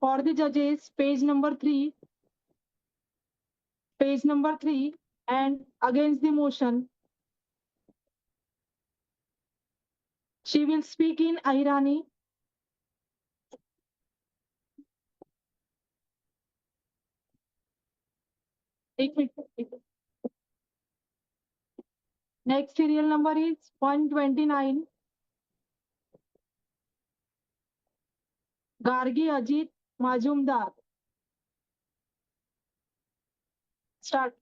For the judges, page number 3, and against the motion, she will speak in Airani. Next serial number is 129. Gargi Ajit Majumdar. Start.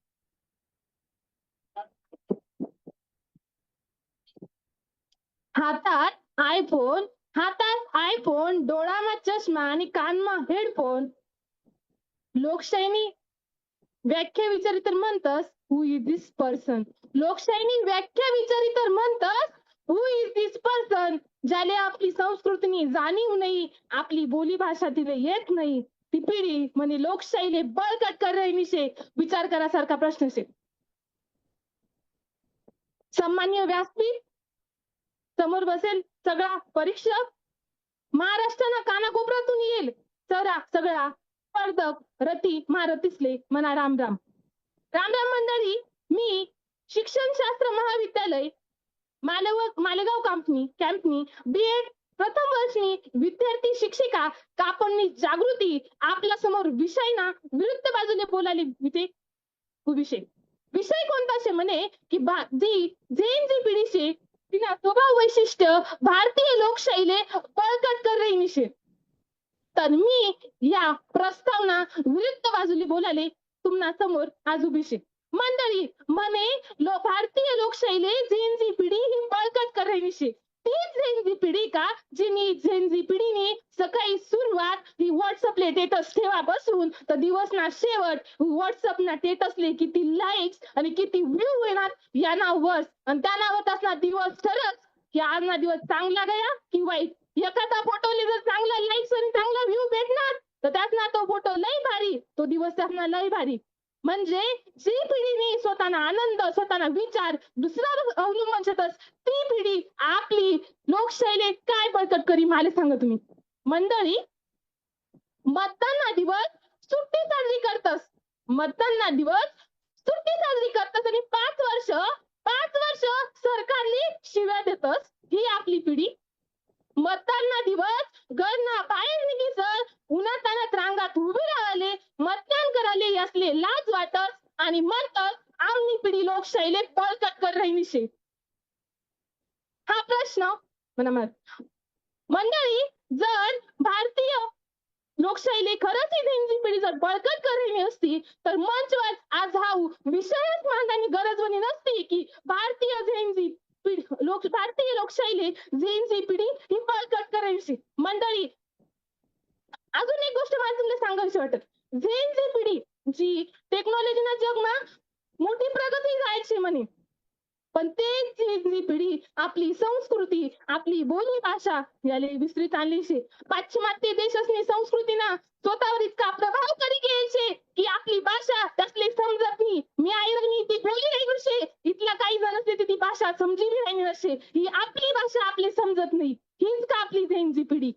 हातात iPhone डोळाમાં चष्मा आणि कानमा headphone. लोकशाहीनी व्याख्या विचारी तर म्हणतस हु इज दिस पर्सन. लोकशाहीनी व्याख्या विचारी तर म्हणतस हु इज दिस पर्सन. ज्याला आपली संस्कृतीनी जाणीव नाही, आपली बोली भाषा तिला येत नाही, ती पिढी म्हणे लोकशाहीले बळकट कर रही शे. विचार करासारखा प्रश्न शे. सन्मान्य व्यासपीठ समोर बसेल सगळा परीक्षक, महाराष्ट्राला कानाकोपऱ्यातून येईल सगळा स्पर्धक रती महारथीसले म्हणा राम राम. राम राम मंडळी. मी शिक्षणशास्त्र महाविद्यालय मालेगाव कॅम्पनी BEd प्रथम वर्षनी विद्यार्थी शिक्षिका कापडनी जागृती आपल्या समोर विषय ना विरुद्ध बाजूने बोलायले विषय कोणता शे म्हणे की झेन जी पिढी शे तिना स्वभाव वैशिष्ट्य भारतीय लोकशाहीले बळकट कर रही निशे. तर मी या प्रस्तावना विरुद्ध बाजूने बोलाले तुम्हा समोर आज उभी शे. मंडळी म्हणे भारतीय लोकशाहीले झेन जी पिढी ही बळकट कर रही निशे. तीच झेन जी पिढी का जिनी झेन जी पिढीने सकाळी सुरुवात ही व्हॉट्सअपले स्टेटस ठेवा बसून तर दिवस ना शेवट व्हॉट्सअप ना स्टेटसले किती लाईक्स आणि किती व्ह्यू येणार या नाववर आणि त्या नावात असणार दिवस ठरत की आज ना दिवस चांगला गया की वाईट. एखादा फोटोले जर चांगला लाईक्स आणि चांगला व्ह्यू भेटणार तर त्यात ना तो फोटो लय भारी, तो दिवस असणार लय भारी. म्हणजे जी पिढीने स्वतःना आनंद स्वतःना विचार दुसऱ्यावर अवलंबून शेतस ती पिढी आपली लोकशाहीले काय बळकट करी मला सांगा तुम्ही. मंडळी मतदान दिवस सुट्टी साजरी करतस. मतदान दिवस सुट्टी साजरी करतस आणि 5 वर्ष सरकारने शिव्या देतस ही आपली पिढी. मतदान दिवस घरना बाहेर निघीसर उन्हातानात रांगात उभी राहिले मतदान करायले असले लाज वाटत आणि म्हणतात आमनी पिढी लोकशाहीले बळकट कर रही निशे. हा प्रश्न मंडळी जर भारतीय लोकशाहीले खरंच ही झेन जी पिढी जर बळकट कर रही असती तर मंचवर आज हा विषयच मांडण्याची गरज बनी नसती की भारतीय लोकशाहीले झेन जी पिढी ही बळकट करायची. मंडळी अजून एक गोष्ट मला तुम्हाला सांगायची वाटत. झेन जी पिढी जी टेक्नॉलॉजीना जगमा मोठी प्रगती जायची म्हणे पण तेच झेन जी पिढी आपली संस्कृती आपली बोली भाषा याले विसरीत आणली शे. पाश्चिमात्य देशासनी संस्कृतीना स्वतःवर इतका प्रभाव करी घ्यायचे की आपली भाषा त्यासले समजत नाही. मी आईरानी ती बोली नाही नसे इथल्या काही जण असते ती भाषा समजी नाही नसे. ही आपली भाषा आपली समजत नाही. हीच का आपली झेन जी पिढी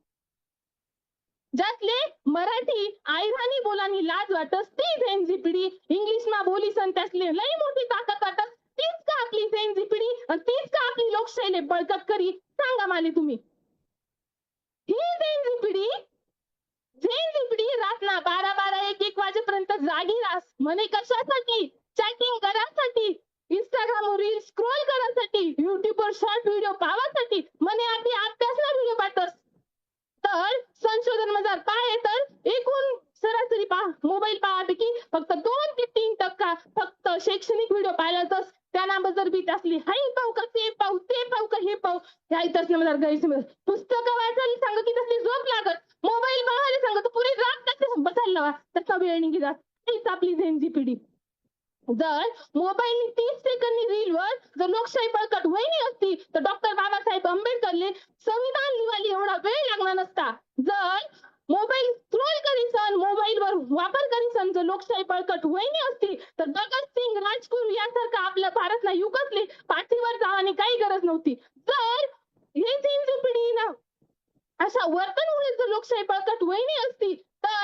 ज्यातले मराठी आईरानी बोलानी लाज वाटस ती झेन जी पिढी इंग्लिश मा बोली सन त्यासले लई मोठी ताकद वाटस तीच का आपली झेन जी पिढी आणि तीच का आपली लोकशाहीले बळकट करी सांगा माले तुम्ही. ही झेन जी पिढी रातना 12-1 वाजेपर्यंत जागी रास म्हणे कशासाठी चॅटिंग करासाठी इंस्टाग्राम रील स्क्रोल करासाठी युट्यूबवर शॉर्ट व्हिडिओ पाहासाठी म्हणे आधी अभ्यासला व्हिडिओ पाहतस. तर संशोधन मध्ये पाहे तर एकूण सरासरी मोबाईल पाहापैकी फक्त 2 ते 3% फक्त शैक्षणिक व्हिडिओ पाहिलातच त्याबद्दल बी असली हाई पाहू का ते पाहू का हे पाहू ह्या इतर गैरसमज. पुस्तकं वाचायला सांग की तसली झोप लागत मोबाईल पाहायला सांग तर पुरी रात तसे बसायला लावा त्याचा वेळ निघी जात. हीच आपली झेन जी पिढी. जर मोबाईल 30 सेकंद रीलवर जर लोकशाही बळकट होईनी असती तर डॉक्टर बाबासाहेब आंबेडकरले संविधान लिहायला एवढा वेळ लागणार नसता. जर मोबाईल स्क्रोल करीसन मोबाईलवर वापर करीसन जर लोकशाही बळकट होईनी असती तर भगतसिंग राजगुरू यासारखा आपल्या भारतला युगसले पाठीवर जावानी काही गरज नव्हती. जर हे झेन जी पिढी ना अशा वर्तनमुळे जर लोकशाही बळकट होईनी असती तर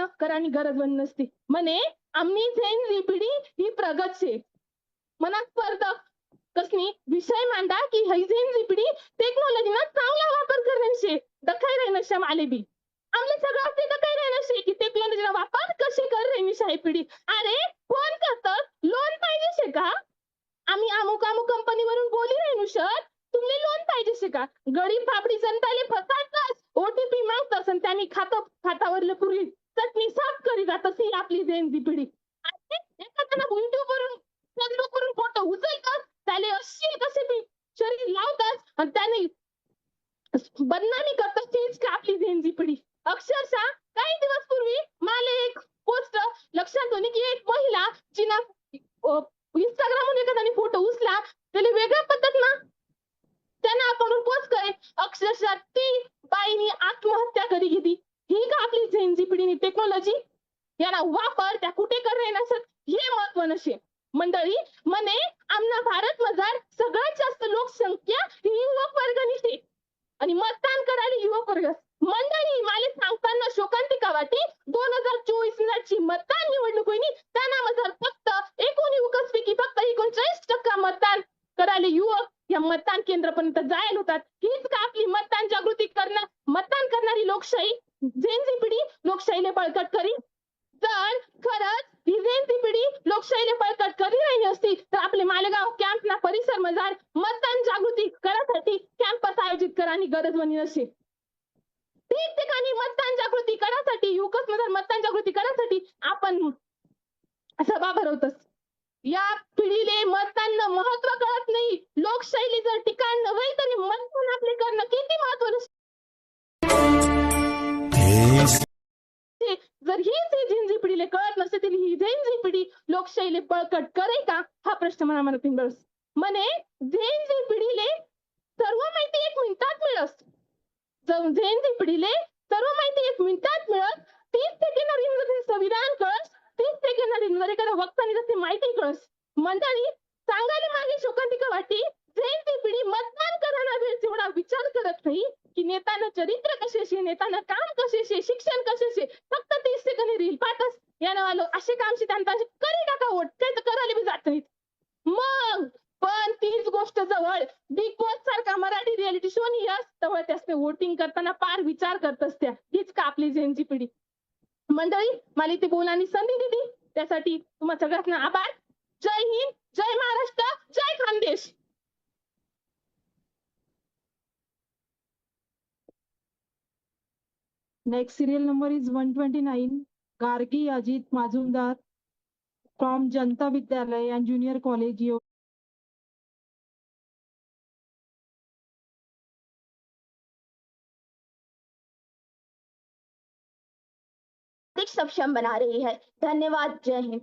करणं करानी गरज बन नसती. म्हणे आम्ही झेन झी पिढी ही प्रगत शे. मनात स्पर्धक कसनी विषय मांडा की ही झेन झी पिढी टेक्नॉलॉजीना चांगला वापर करणं शे. दखाई राहिनं शे आले बी. आमले सगळं असते दखाई राहिनं शे की टेक्नॉलॉजीना वापर कशी कर राहिनी शे ही पिढी. अरे फोन करतात लोन पाहिजे शे का? आम्ही अमुक अमुक कंपनीवरून बोली राहिनो सर. तुम्ही लोन पाहिजे शे का? गरीब फापडी जनताले फसायचं ओटीपी मागतात आणि त्यांनी खातावरले पूर्वी चटणी साफ करी जात अशी आपली झेन झी पिढी. आणि एखाद्याला युट्यूबवरून फेसबुकवरून फोटो उचलतात त्याले अशी कसे बी शरीर लावतात आणि त्याने बदनामी करतात तीच का आपली झेन झी पिढी. अक्षरशः काही दिवस पूर्वी मला एक पोस्ट लक्षात होती की एक महिला जिना इंस्टाग्रामवर एखाद्याने फोटो उचला त्याला वेगळ्या पद्धतीनं त्यांना आपण पोस्ट करे. अक्षरशः ती बाईनी आत्महत्या करी घेतली. ही का आपली झेन झी पिढीनी टेक्नॉलॉजी याला वापर त्या कुठे करे नसत हे महत्व नसे. मंडळी म्हणे आमना भारत मजार सगळ्यात जास्त लोकसंख्या ही युवक वर्गनी शे आणि मतदान करायला युवक वर्ग. मंडळी मला सांगताना शोकांतिका वाटी 2024 ची मतदान निवडणूक होईनी त्यांना मजार फक्त 19 पैकी फक्त 39% मतदान करायला युवक या मतदान केंद्रापर्यंत जायला होतात. हीच का आपली मतदान जागृती करणं मतदान करणारी लोकशाही झेन झी पिढी लोकशाहीने बळकट करी. जर खरंच ही झेन झी पिढी लोकशाहीने बळकट करी राहिली असती तर आपले मालेगाव कॅम्पना परिसर मजार मतदान जागृती करासाठी कॅम्पस आयोजित करानी गरज बनी नसे. ठिकठिकाणी मतदान जागृती करासाठी युवक मजार मतदान जागृती करासाठी आपण सभा भरवतोस. या पिढीले मतदान महत्व कळत नाही. लोकशाही जर ठिकाण नव्हे तरी मतदान आपले करणं किती महत्वाचं. जर ही झेन झी पिढीले कळत नसते तरी ही झेन झी पिढी लोकशाहीले बळकट करे का हा प्रश्न मला मनात येईल. म्हणे झेन झी पिढीले सर्व माहिती 1 मिनिटात मिळत. झेन झी पिढीले सर्व माहिती 1 मिनिटात मिळत. 30 सेकंदांमध्ये संविधान कळस. 30 सेकंदांमध्ये एखाद्या वक्ताने जसे माहिती कळस. मंडळी सांगायला मागे शोकांतिका वाटी झेन झी पिढी मतदान करणारा वेळ एवढा विचार करत नाही की नेतानं चरित्र कसे नेतानं काम कसे शिक्षण कसे फक्त 30 सेकंद रील पाठच यानं आलो असे कामशी त्यांचा करी टाका वोट काही तर करायला बी जात नाहीत. मग पण तीच गोष्ट जवळ बिग बॉस सारखा मराठी रियालिटी शो नि जवळ त्यासते वोटिंग करताना फार विचार करत असत्या. हीच का आपली झेन झी पिढी. मंडळी मला इथे बोलायची संधी दिली त्यासाठी तुम्हा सगळ्यांना आभार. जय हिंद, जय महाराष्ट्र, जय Khandesh. Next serial number is 129. Gargi Ajit Majumdar from Janta Vidyalay and Junior College. सक्षम बना रही है. धन्यवाद. जय हिंद.